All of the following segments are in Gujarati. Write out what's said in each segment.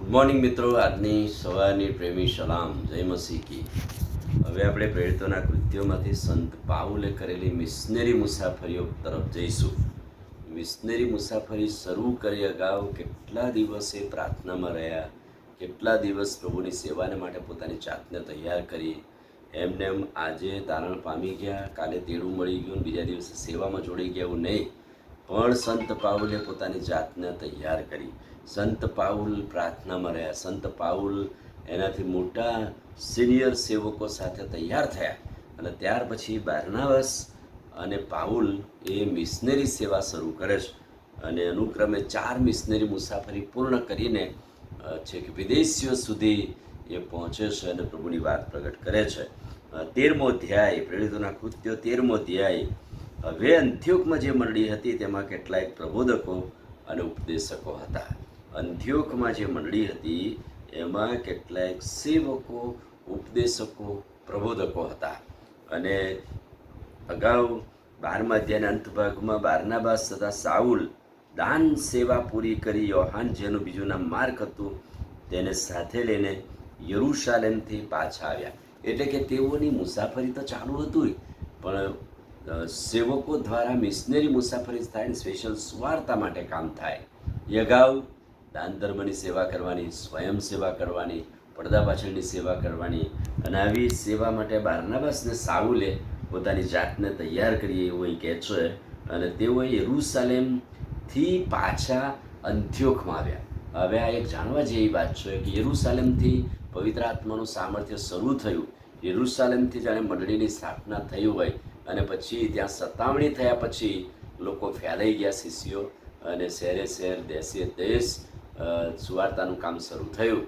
ગુડ મોર્નિંગ મિત્રો. આજની સવારની પ્રેમી સલામ, જય મસીહ કી. હવે આપણે પ્રેરિતોના કૃત્યોમાંથી સંત પાઉલે કરેલી મિશનરી મુસાફરીઓ તરફ જઈશું. મિશનરી મુસાફરી શરૂ કરી અગાઉ કેટલા દિવસે પ્રાર્થનામાં રહ્યા, કેટલા દિવસ પ્રભુની સેવાને માટે પોતાની જાતને તૈયાર કરી. એમને એમ આજે તારણ પામી ગયા, કાલે તેડું મળી ગયું, બીજા દિવસે સેવામાં જોડી ગયા એવું નહીં, પણ સંત પાઉલે પોતાની જાતને તૈયાર કરી. સંત પાઉલ પ્રાર્થનામાં રહ્યા. સંત પાઉલ એનાથી મોટા સિનિયર સેવકો સાથે તૈયાર થયા અને ત્યાર પછી બારનાબસ અને પાઉલ એ મિશનરી સેવા શરૂ કરે છે અને અનુક્રમે 4 મિશનરી મુસાફરી પૂર્ણ કરીને છેક વિદેશીઓ સુધી એ પહોંચે છે અને પ્રભુની વાત પ્રગટ કરે છે. 13મો અધ્યાય, પ્રેરિતોના કૃત્યો 13મો અધ્યાય. હવે અંત્યોકમાં જે મંડળી હતી તેમાં કેટલાક પ્રબોધકો અને ઉપદેશકો હતા. અંત્યોકમાં જે મંડળી હતી એમાં કેટલાક સેવકો, ઉપદેશકો, પ્રબોધકો હતા. અને અગાઉ 12મા અધ્યાયના અંત ભાગમાં બારનાબાસ તથા સાઉલ દાન સેવા પૂરી કરી યોહાન, જેનું બીજું નામ માર્ક હતું, તેને સાથે લઈને યરૂશાલેમથી પાછા આવ્યા. એટલે કે તેઓની મુસાફરી તો ચાલુ હતું, પણ સેવકો દ્વારા મિશનરી મુસાફરી થાય, સ્પેશિયલ સુવાર્તા માટે કામ થાય. એ અગાઉ દાન ધર્મની સેવા કરવાની, સ્વયં સેવા કરવાની, પડદા પાછળની સેવા કરવાની, અને આવી સેવા માટે બારનાબાસને સાઉલે પોતાની જાતને તૈયાર કરી એવું અહીં કહે છે. અને તેઓ યરૂશાલેમથી પાછા અંત્યોકમાં આવ્યા. હવે આ એક જાણવા જેવી વાત છે કે યરૂશાલેમથી પવિત્ર આત્માનું સામર્થ્ય શરૂ થયું. યરૂશાલેમથી જાણે મંડળીની સ્થાપના થઈ હોય અને પછી ત્યાં સતામણી થયા પછી લોકો ફેલાઈ ગયા શિષ્યો, અને શહેરે શહેર, દેશે દેશ સુવાર્તાનું કામ શરૂ થયું.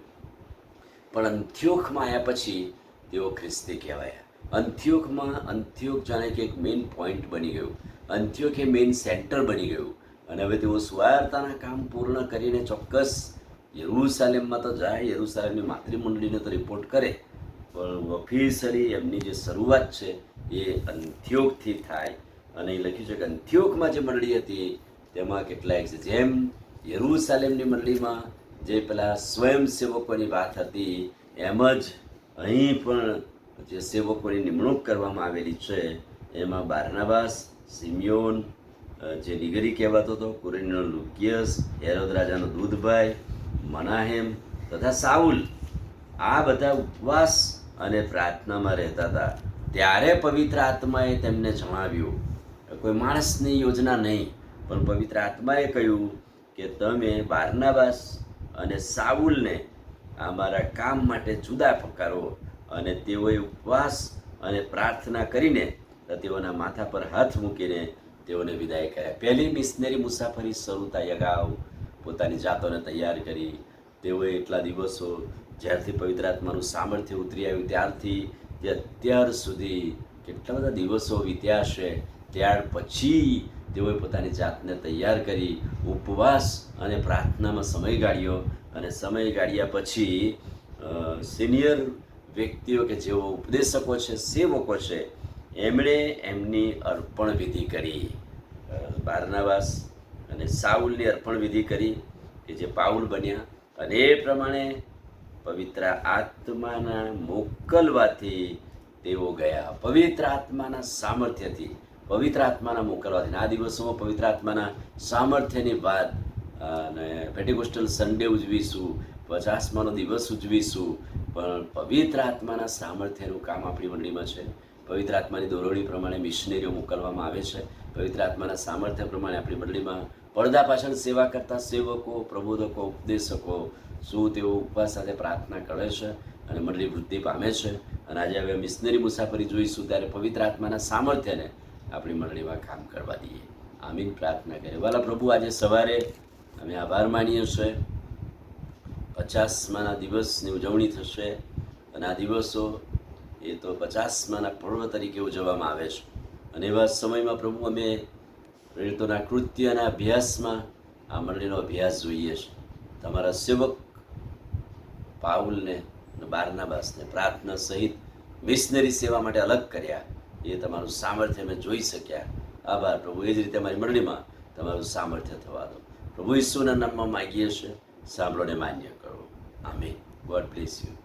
પણ અંત્યોકમાં આવ્યા પછી તેઓ ખ્રિસ્તી કહેવાયા. અંત્યોક જાણે કે એક મેઇન પોઈન્ટ બની ગયું. અંત્યોક એ મેઇન સેન્ટર બની ગયું. અને હવે તેઓ સુવાર્તાના કામ પૂર્ણ કરીને ચોક્કસ યરૂશાલેમમાં તો જાય, યરૂશાલેમની માતૃમંડળીને તો રિપોર્ટ કરે, પણ ઓફિશિયલી એમની જે શરૂઆત છે એ અંત્યોકથી થાય. અને એ લખ્યું છે કે અંત્યોકમાં જે મંડળી હતી તેમાં કેટલાક છે, જેમ યરૂશાલેમની મંડળીમાં જે પેલા સ્વયંસેવકોની વાત હતી એમ જ અહીં પણ જે સેવકોની નિમણૂક કરવામાં આવેલી છે એમાં બારનાબાસ, સિમિયોન જે નિગરી કહેવાતો હતો, કુરેનનો લુકિયસ, હેરોદ રાજાનો દૂધભાઈ, મનાહેમ તથા સાઉલ, આ બધા ઉપવાસ અને પ્રાર્થનામાં રહેતા હતા. ત્યારે પવિત્ર આત્માએ તેમને જણાવ્યું, કોઈ માણસની યોજના નહીં, પણ પવિત્ર આત્માએ કહ્યું કે તમે બારનાબાસ અને સાઉલને અમારા કામ માટે જુદા પકારો. અને તેઓએ ઉપવાસ અને પ્રાર્થના કરીને તેઓના માથા પર હાથ મૂકીને તેઓને વિદાય કર્યા. પહેલી મિશનરી મુસાફરી શરૂ થાય અગાઉ પોતાની જાતોને તૈયાર કરી. તેઓએ એટલા દિવસો જ્યારથી પવિત્ર આત્માનું સામર્થ્ય ઉતરી આવ્યું ત્યારથી તે અત્યાર સુધી કેટલા બધા દિવસો વીત્યા છે. ત્યાર પછી તેઓએ પોતાની જાતને તૈયાર કરી, ઉપવાસ અને પ્રાર્થનામાં સમય ગાળ્યો. અને સમય ગાળ્યા પછી સિનિયર વ્યક્તિઓ કે જેઓ ઉપદેશકો છે, સેવકો છે, એમણે એમની અર્પણ વિધિ કરી. બારનાબાસ અને સાઉલની અર્પણ વિધિ કરી કે જે પાઉલ બન્યા. અને એ પ્રમાણે પવિત્ર આત્માના મોકલવાથી તેઓ ગયા. પવિત્ર આત્માના સામર્થ્યથી, પવિત્ર આત્માના મોકલવાથી. આ દિવસોમાં પવિત્ર આત્માના સામર્થ્યની વાત, અને પેન્ટેકોસ્ટલ સન્ડે ઉજવીશું, 50માનો દિવસ ઉજવીશું, પણ પવિત્ર આત્માના સામર્થ્યનું કામ આપણી મંડળીમાં છે. પવિત્ર આત્માની દોરવણી પ્રમાણે મિશનરીઓ મોકલવામાં આવે છે. પવિત્ર આત્માના સામર્થ્ય પ્રમાણે આપણી મંડળીમાં પડદા પાછળ સેવા કરતા સેવકો, પ્રબોધકો, ઉપદેશકો, શું તેઓ ઉપવાસ સાથે પ્રાર્થના કરે છે અને મંડળી વૃદ્ધિ પામે છે. અને આજે હવે મિશનરી મુસાફરી જોઈશું ત્યારે પવિત્ર આત્માના સામર્થ્યને આપણી મંડળીમાં કામ કરવા દઈએ. આમીન. પ્રાર્થના કરીએ. વાલા પ્રભુ, આજે સવારે અમે આભાર માનીએ છીએ. 50માના દિવસની ઉજવણી થશે અને આ દિવસો એ તો 50માના પર્વ તરીકે ઉજવવામાં આવે છે. અને એવા સમયમાં પ્રભુ અમે પ્રેરિતોના કૃત્યના અભ્યાસમાં આ મંડળીનો અભ્યાસ જોઈએ છે. તમારા સેવક પાઉલને અને બારનાબાસને પ્રાર્થના સહિત મિશનરી સેવા માટે અલગ કર્યા. એ તમારું સામર્થ્ય અમે જોઈ શક્યા. આભાર પ્રભુ. એ જ રીતે અમારી મંડળીમાં તમારું સામર્થ્ય થવા દો પ્રભુ. ઈસુના નામમાં માગીએ છીએ, સાંભળોને માન્ય કરો. આમેન. God bless you.